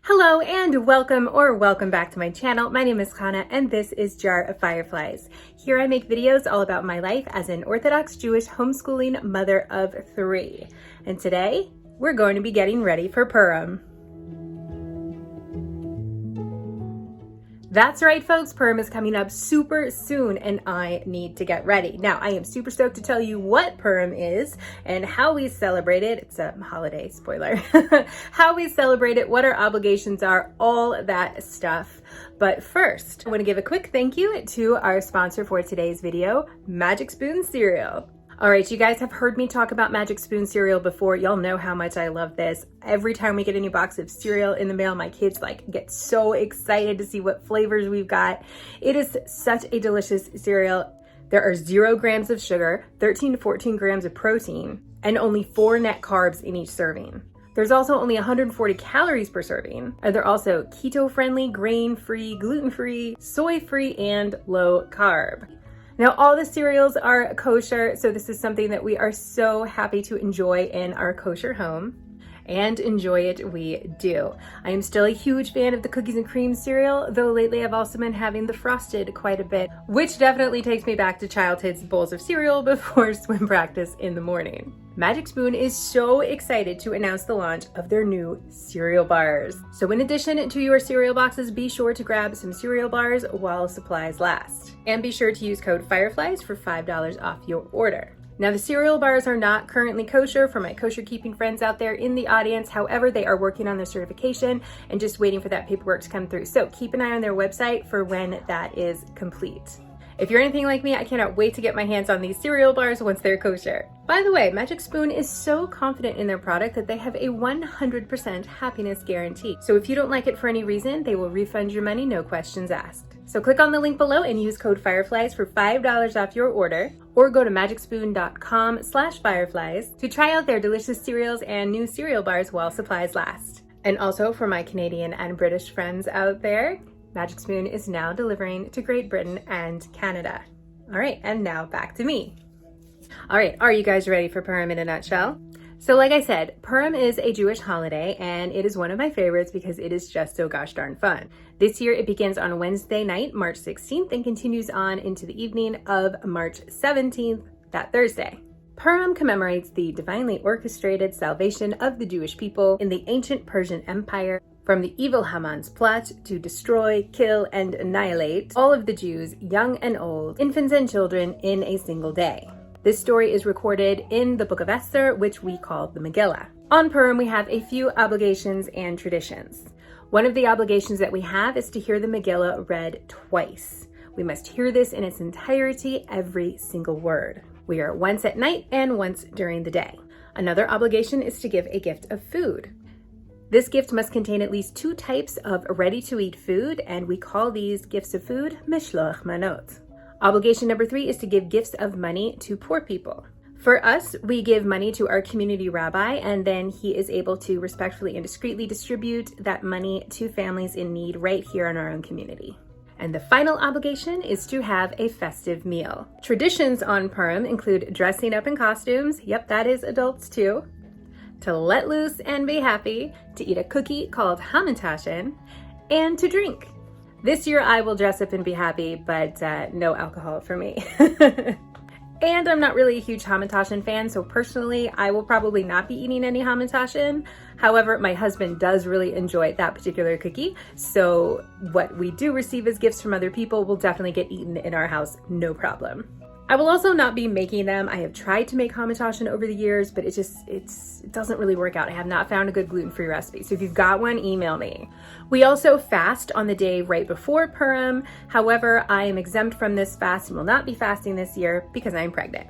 Hello and welcome back to my channel. My name is Chana and this is Jar of Fireflies. Here I make videos all about my life as an Orthodox Jewish homeschooling mother of 3. And today we're going to be getting ready for Purim. That's right, folks, Purim is coming up super soon and I need to get ready. Now, I am super stoked to tell you what Purim is and how we celebrate it. It's a holiday, spoiler. How we celebrate it, what our obligations are, all that stuff. But first, I want to give a quick thank you to our sponsor for today's video, Magic Spoon Cereal. All right, you guys have heard me talk about Magic Spoon cereal before. Y'all know how much I love this. Every time we get a new box of cereal in the mail, my kids get so excited to see what flavors we've got. It is such a delicious cereal. There are 0 grams of sugar, 13 to 14 grams of protein, and only 4 net carbs in each serving. There's also only 140 calories per serving. They're also keto-friendly, grain-free, gluten-free, soy-free, and low carb. Now, all the cereals are kosher, so this is something that we are so happy to enjoy in our kosher home. And enjoy it we do. I am still a huge fan of the cookies and cream cereal, though lately I've also been having the frosted quite a bit, which definitely takes me back to childhood's bowls of cereal before swim practice in the morning. Magic Spoon is so excited to announce the launch of their new cereal bars. So in addition to your cereal boxes, be sure to grab some cereal bars while supplies last. And be sure to use code FIREFLIES for $5 off your order. Now, the cereal bars are not currently kosher for my kosher keeping friends out there in the audience. However, they are working on their certification and just waiting for that paperwork to come through. So keep an eye on their website for when that is complete. If you're anything like me, I cannot wait to get my hands on these cereal bars once they're kosher. By the way, Magic Spoon is so confident in their product that they have a 100% happiness guarantee. So if you don't like it for any reason, they will refund your money, no questions asked. So click on the link below and use code FIREFLIES for $5 off your order, or go to magicspoon.com/fireflies to try out their delicious cereals and new cereal bars while supplies last. And also for my Canadian and British friends out there, Magic Spoon is now delivering to Great Britain and Canada. All right, and now back to me. All right, are you guys ready for Purim in a nutshell? So like I said, Purim is a Jewish holiday and it is one of my favorites because it is just so gosh darn fun. This year it begins on Wednesday night, March 16th and continues on into the evening of March 17th, that Thursday. Purim commemorates the divinely orchestrated salvation of the Jewish people in the ancient Persian Empire from the evil Haman's plot to destroy, kill, and annihilate all of the Jews, young and old, infants and children, in a single day. This story is recorded in the Book of Esther, which we call the Megillah. On Purim, we have a few obligations and traditions. One of the obligations that we have is to hear the Megillah read twice. We must hear this in its entirety, every single word. We are once at night and once during the day. Another obligation is to give a gift of food. This gift must contain at least 2 types of ready-to-eat food, and we call these gifts of food Mishloach Manot. Obligation number 3 is to give gifts of money to poor people. For us, we give money to our community rabbi, and then he is able to respectfully and discreetly distribute that money to families in need right here in our own community. And the final obligation is to have a festive meal. Traditions on Purim include dressing up in costumes, yep, that is adults too, to let loose and be happy, to eat a cookie called hamantashen, and to drink. This year I will dress up and be happy, but no alcohol for me. And I'm not really a huge hamantashen fan, so personally, I will probably not be eating any hamantashen. However, my husband does really enjoy that particular cookie, so what we do receive as gifts from other people will definitely get eaten in our house, no problem. I will also not be making them. I have tried to make hamantashen over the years, but it doesn't really work out. I have not found a good gluten-free recipe. So if you've got one, email me. We also fast on the day right before Purim. However, I am exempt from this fast and will not be fasting this year because I am pregnant.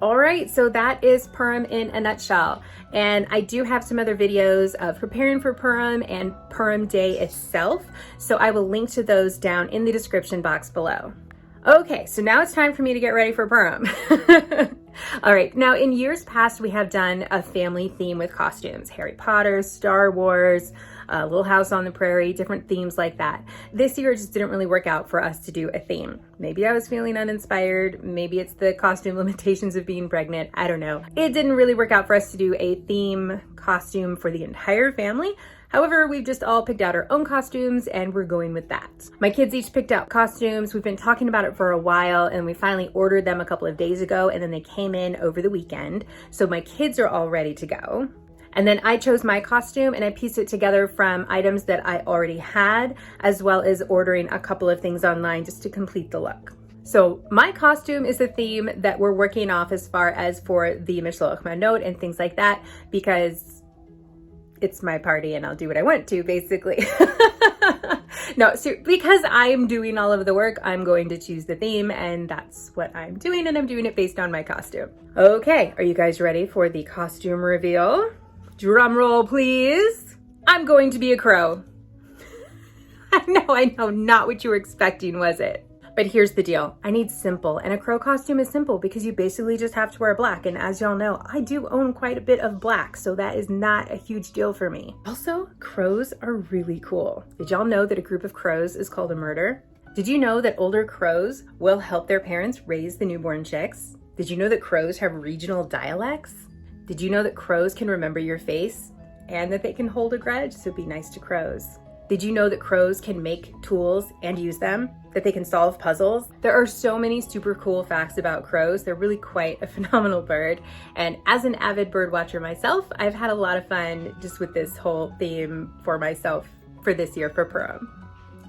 All right, so that is Purim in a nutshell. And I do have some other videos of preparing for Purim and Purim day itself. So I will link to those down in the description box below. Okay, so now it's time for me to get ready for Purim. All right, now in years past, we have done a family theme with costumes, Harry Potter, Star Wars, Little House on the Prairie, different themes like that. This year, it just didn't really work out for us to do a theme. Maybe I was feeling uninspired. Maybe it's the costume limitations of being pregnant. I don't know. It didn't really work out for us to do a theme costume for the entire family. However, we've just all picked out our own costumes and we're going with that. My kids each picked out costumes. We've been talking about it for a while and we finally ordered them a couple of days ago and then they came in over the weekend. So my kids are all ready to go. And then I chose my costume and I pieced it together from items that I already had, as well as ordering a couple of things online just to complete the look. So my costume is the theme that we're working off as far as for the Mishloach Manot and things like that, because it's my party and I'll do what I want to, basically. No, so because I'm doing all of the work, I'm going to choose the theme and that's what I'm doing, and I'm doing it based on my costume. Okay, are you guys ready for the costume reveal? Drum roll, please. I'm going to be a crow. I know, not what you were expecting, was it? But here's the deal. I need simple, and a crow costume is simple because you basically just have to wear black. And as y'all know, I do own quite a bit of black, so that is not a huge deal for me. Also, crows are really cool. Did y'all know that a group of crows is called a murder? Did you know that older crows will help their parents raise the newborn chicks? Did you know that crows have regional dialects? Did you know that crows can remember your face and that they can hold a grudge? So be nice to crows. Did you know that crows can make tools and use them? That they can solve puzzles? There are so many super cool facts about crows. They're really quite a phenomenal bird. And as an avid bird watcher myself, I've had a lot of fun just with this whole theme for myself for this year for Purim.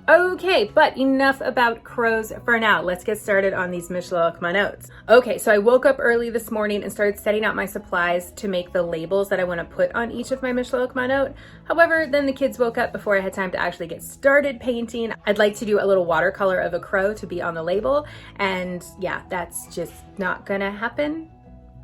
Okay, but enough about crows for now. Let's get started on these Mishloach Manot. Okay, so I woke up early this morning and started setting out my supplies to make the labels that I want to put on each of my Mishloach Manot. However, then the kids woke up before I had time to actually get started painting. I'd like to do a little watercolor of a crow to be on the label, and yeah, that's just not gonna happen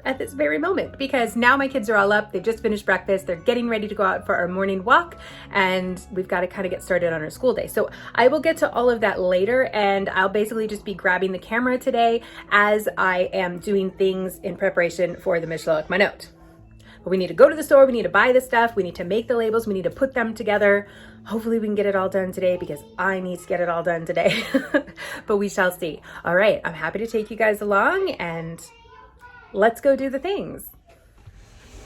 at this very moment because now my kids are all up. They've just finished breakfast. They're getting ready to go out for our morning walk and we've got to kind of get started on our school day. So I will get to all of that later, and I'll basically just be grabbing the camera today as I am doing things in preparation for the Mishloach Manot. But we need to go to the store. We need to buy the stuff. We need to make the labels. We need to put them together. Hopefully we can get it all done today because I need to get it all done today, but we shall see. All right. I'm happy to take you guys along and let's go do the things.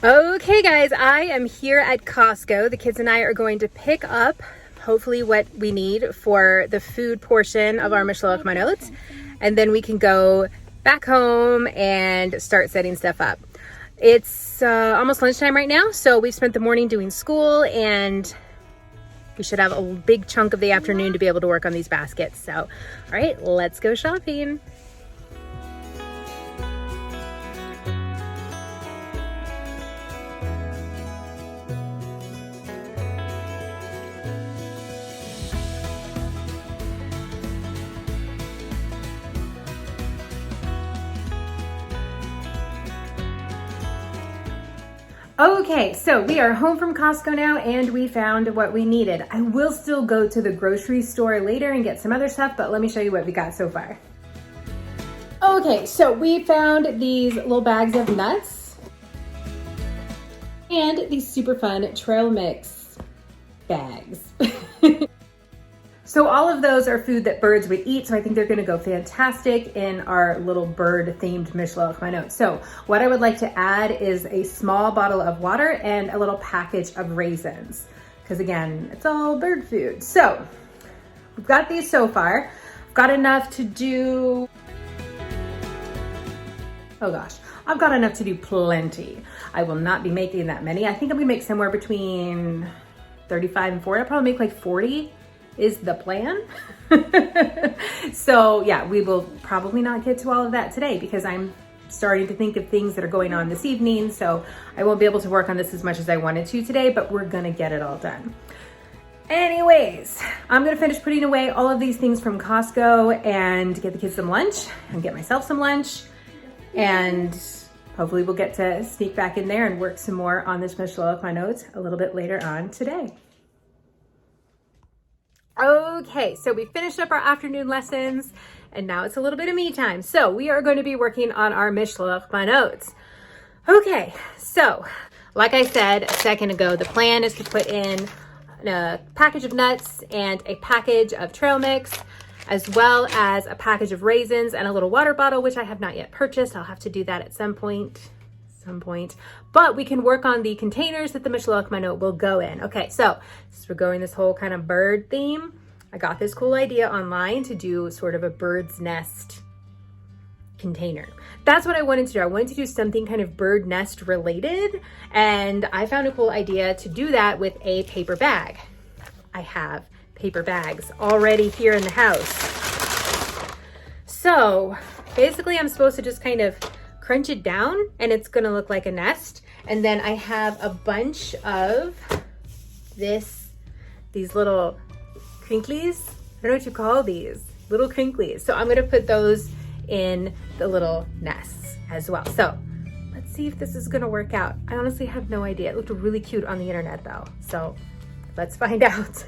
Okay guys, I am here at Costco. The kids and I are going to pick up hopefully what we need for the food portion of our Mishloach Manot, and then we can go back home and start setting stuff up. It's almost lunchtime right now, so we've spent the morning doing school and we should have a big chunk of the afternoon to be able to work on these baskets. So, all right, let's go shopping. Okay, so we are home from Costco now and we found what we needed. I will still go to the grocery store later and get some other stuff, but let me show you what we got so far. Okay, so we found these little bags of nuts and these super fun trail mix bags. So all of those are food that birds would eat, so I think they're gonna go fantastic in our little bird-themed Mishloach Manot. So what I would like to add is a small bottle of water and a little package of raisins, because again, it's all bird food. So we've got these so far. I've got enough to do, oh gosh, I've got enough to do plenty. I will not be making that many. I think I'm gonna make somewhere between 35 and 40. I'll probably make like 40 is the plan. So yeah, we will probably not get to all of that today because I'm starting to think of things that are going on this evening. So I won't be able to work on this as much as I wanted to today, but we're gonna get it all done. Anyways, I'm gonna finish putting away all of these things from Costco and get the kids some lunch and get myself some lunch. And hopefully we'll get to sneak back in there and work some more on this Mishloach Manot a little bit later on today. Okay, so we finished up our afternoon lessons and now it's a little bit of me time. So we are going to be working on our Mishloach Manot. Okay, so like I said a second ago, the plan is to put in a package of nuts and a package of trail mix, as well as a package of raisins and a little water bottle, which I have not yet purchased. I'll have to do that at some point. But we can work on the containers that the Mishloach Manot will go in. Okay, so since we're going this whole kind of bird theme, I got this cool idea online to do sort of a bird's nest container. That's what I wanted to do. I wanted to do something kind of bird nest related, and I found a cool idea to do that with a paper bag. I have paper bags already here in the house. So basically I'm supposed to just kind of crunch it down and it's gonna look like a nest. And then I have a bunch of these little crinklies. I don't know what you call these, little crinklies. So I'm gonna put those in the little nests as well. So let's see if this is gonna work out. I honestly have no idea. It looked really cute on the internet though. So let's find out.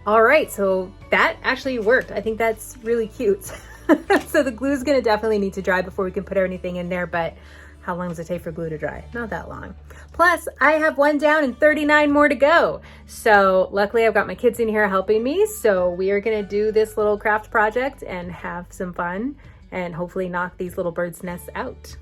All right, so that actually worked. I think that's really cute. So the glue is gonna definitely need to dry before we can put anything in there, but how long does it take for glue to dry? Not that long. Plus, I have one down and 39 more to go. So luckily I've got my kids in here helping me. So we are gonna do this little craft project and have some fun and hopefully knock these little birds' nests out.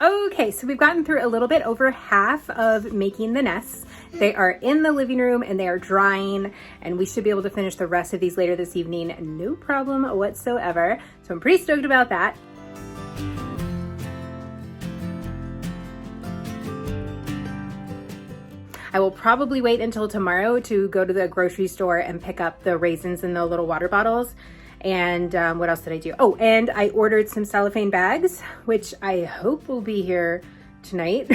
Okay, so we've gotten through a little bit over half of making the nests. They are in the living room and they are drying, and we should be able to finish the rest of these later this evening. No problem whatsoever. So I'm pretty stoked about that. I will probably wait until tomorrow to go to the grocery store and pick up the raisins in the little water bottles. And what else did I do? Oh, and I ordered some cellophane bags, which I hope will be here tonight.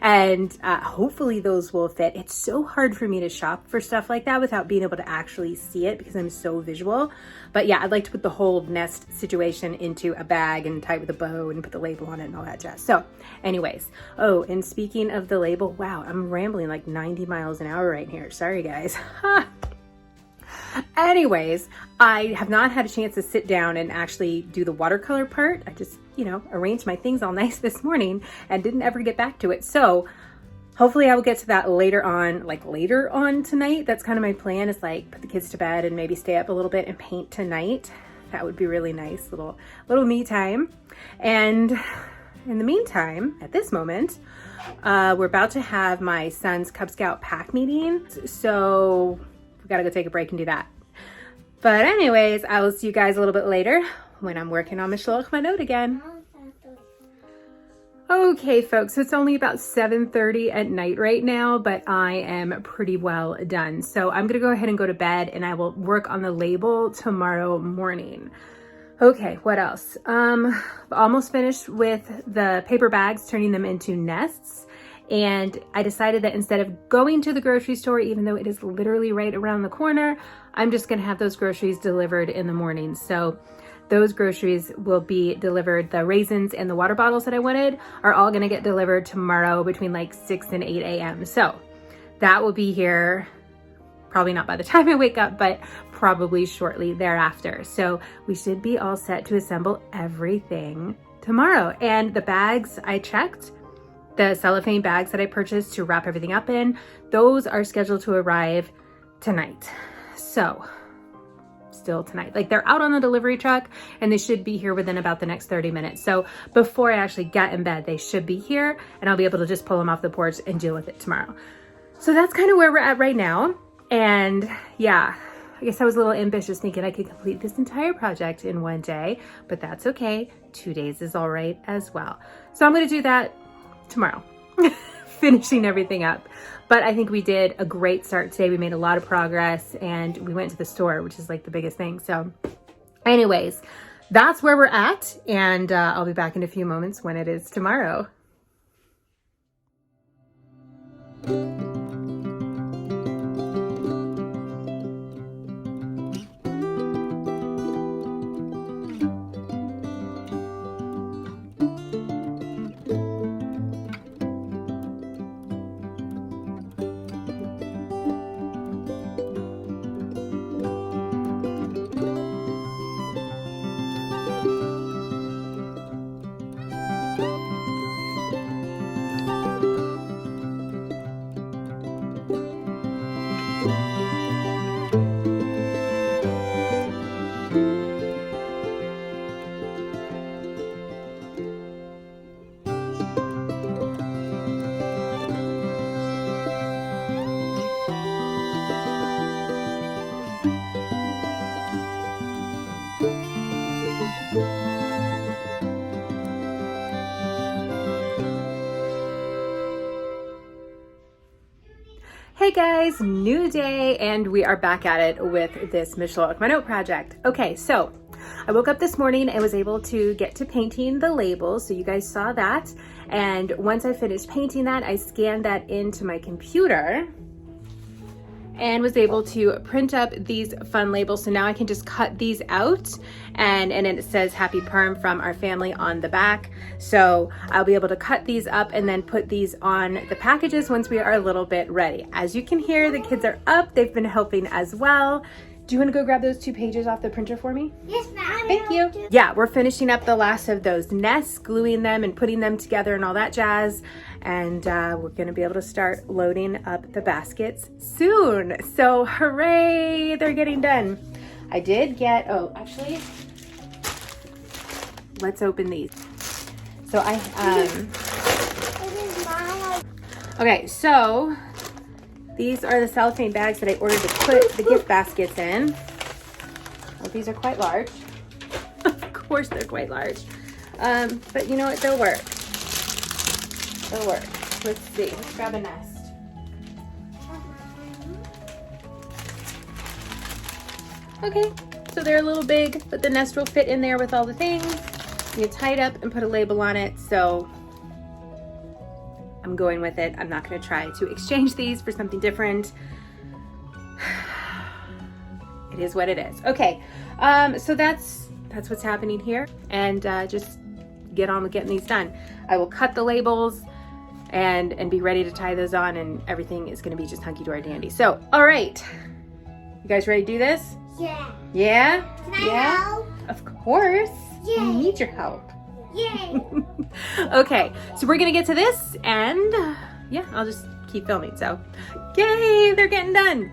And hopefully those will fit. It's so hard for me to shop for stuff like that without being able to actually see it because I'm so visual. But yeah, I'd like to put the whole nest situation into a bag and tie it with a bow and put the label on it and all that jazz. So anyways, oh, and speaking of the label, wow, I'm rambling like 90 miles an hour right here. Sorry guys. Anyways, I have not had a chance to sit down and actually do the watercolor part. I just, arranged my things all nice this morning and didn't ever get back to it. So hopefully I will get to that later on tonight. That's kind of my plan, is like put the kids to bed and maybe stay up a little bit and paint tonight. That would be really nice, little me time. And in the meantime, at this moment, we're about to have my son's Cub Scout pack meeting. So we gotta go take a break and do that. But anyways, I will see you guys a little bit later when I'm working on Mishloach Manot again. Okay, folks, so it's only about 7:30 at night right now, but I am pretty well done. So I'm gonna go ahead and go to bed, and I will work on the label tomorrow morning. Okay, what else? Almost finished with the paper bags, turning them into nests. And I decided that instead of going to the grocery store, even though it is literally right around the corner, I'm just gonna have those groceries delivered in the morning. So those groceries will be delivered. The raisins and the water bottles that I wanted are all gonna get delivered tomorrow between like 6 and 8 a.m. So that will be here, probably not by the time I wake up, but probably shortly thereafter. So we should be all set to assemble everything tomorrow. And the bags I checked, the cellophane bags that I purchased to wrap everything up in, those are scheduled to arrive tonight. So still tonight, like they're out on the delivery truck and they should be here within about the next 30 minutes. So before I actually get in bed, they should be here and I'll be able to just pull them off the porch and deal with it tomorrow. So that's kind of where we're at right now. And yeah, I guess I was a little ambitious thinking I could complete this entire project in one day, but that's okay. 2 days is all right as well. So I'm going to do that tomorrow, finishing everything up. But I think we did a great start today. We made a lot of progress and we went to the store, which is like the biggest thing. So anyways, that's where we're at. And I'll be back in a few moments when it is tomorrow. Hey guys, new day, and we are back at it with this Mishloach Manot project. Okay, so I woke up this morning and was able to get to painting the labels, so you guys saw that. And once I finished painting that, I scanned that into my computer and was able to print up these fun labels. So now I can just cut these out, and it says Happy Purim from our family on the back. So I'll be able to cut these up and then put these on the packages once we are a little bit ready. As you can hear, the kids are up. They've been helping as well. Do you want to go grab those 2 pages off the printer for me? Yes, ma'am. Thank you. Yeah, we're finishing up the last of those nests, gluing them and putting them together and all that jazz. And we're gonna be able to start loading up the baskets soon. So hooray, they're getting done. I did get, oh, actually, let's open these. So okay, so these are the cellophane bags that I ordered to put the gift baskets in. Well, these are quite large. Of course they're quite large. But you know what? They'll work. They'll work. Let's see. Let's grab a nest. Okay, so they're a little big, but the nest will fit in there with all the things. You tie it up and put a label on it, so I'm going with it. I'm not going to try to exchange these for something different. It is what it is. Okay, so that's what's happening here, and just get on with getting these done. I will cut the labels and be ready to tie those on, and everything is going to be just hunky-dory dandy. So, all right, you guys ready to do this? Yeah. Yeah? Can I help? Of course. Yay. I need your help. Yay. Okay, so we're gonna get to this, and yeah, I'll just keep filming. So, yay, they're getting done.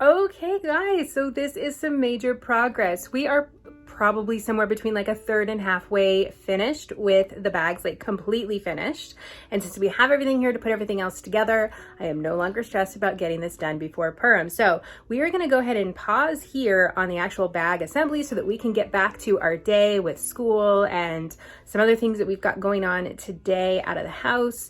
Okay guys, so this is some major progress. We are probably somewhere between like a third and halfway finished with the bags, like completely finished. And since we have everything here to put everything else together, I am no longer stressed about getting this done before Purim. So we are gonna go ahead and pause here on the actual bag assembly so that we can get back to our day with school and some other things that we've got going on today out of the house.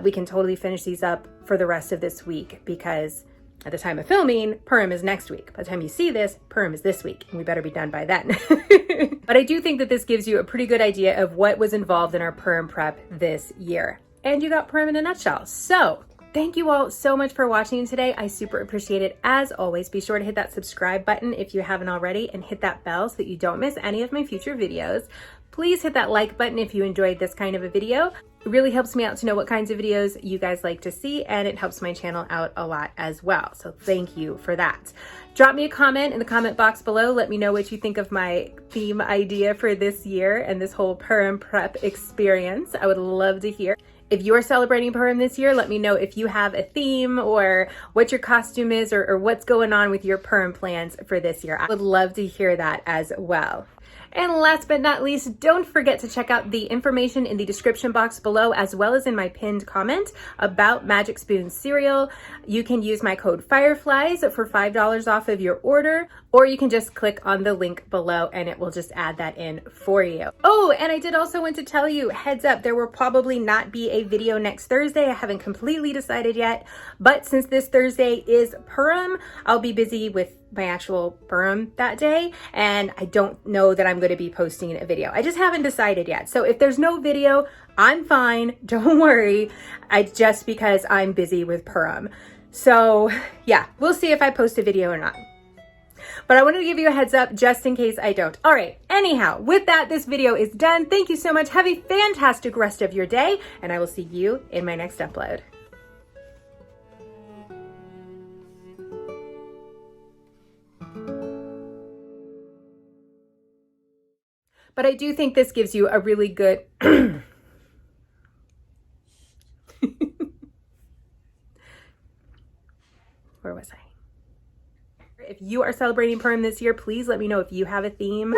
We can totally finish these up for the rest of this week, because at the time of filming, Purim is next week. By the time you see this, Purim is this week, and we better be done by then. But I do think that this gives you a pretty good idea of what was involved in our Purim prep this year. And you got Purim in a nutshell. So thank you all so much for watching today. I super appreciate it. As always, be sure to hit that subscribe button if you haven't already, and hit that bell so that you don't miss any of my future videos. Please hit that like button if you enjoyed this kind of a video. It really helps me out to know what kinds of videos you guys like to see, and it helps my channel out a lot as well. So thank you for that. Drop me a comment in the comment box below. Let me know what you think of my theme idea for this year and this whole Purim prep experience. I would love to hear. If you're celebrating Purim this year, let me know if you have a theme or what your costume is, or what's going on with your Purim plans for this year. I would love to hear that as well. And last but not least, don't forget to check out the information in the description box below, as well as in my pinned comment about Magic Spoon cereal. You can use my code Fireflies for $5 off of your order, or you can just click on the link below and it will just add that in for you. Oh, and I did also want to tell you, heads up, there will probably not be a video next Thursday. I haven't completely decided yet, but since this Thursday is Purim, I'll be busy with my actual Purim that day, and I don't know that I'm going to be posting a video. I just haven't decided yet. So if there's no video, I'm fine. Don't worry. Just because I'm busy with Purim. So yeah, we'll see if I post a video or not. But I wanted to give you a heads up just in case I don't. All right, anyhow, with that, this video is done. Thank you so much. Have a fantastic rest of your day, and I will see you in my next upload. But I do think this gives you a really good... Where was I? If you are celebrating Purim this year, please let me know if you have a theme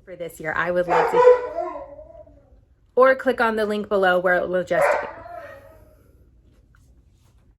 for this year. I would love to. Or click on the link below where it will just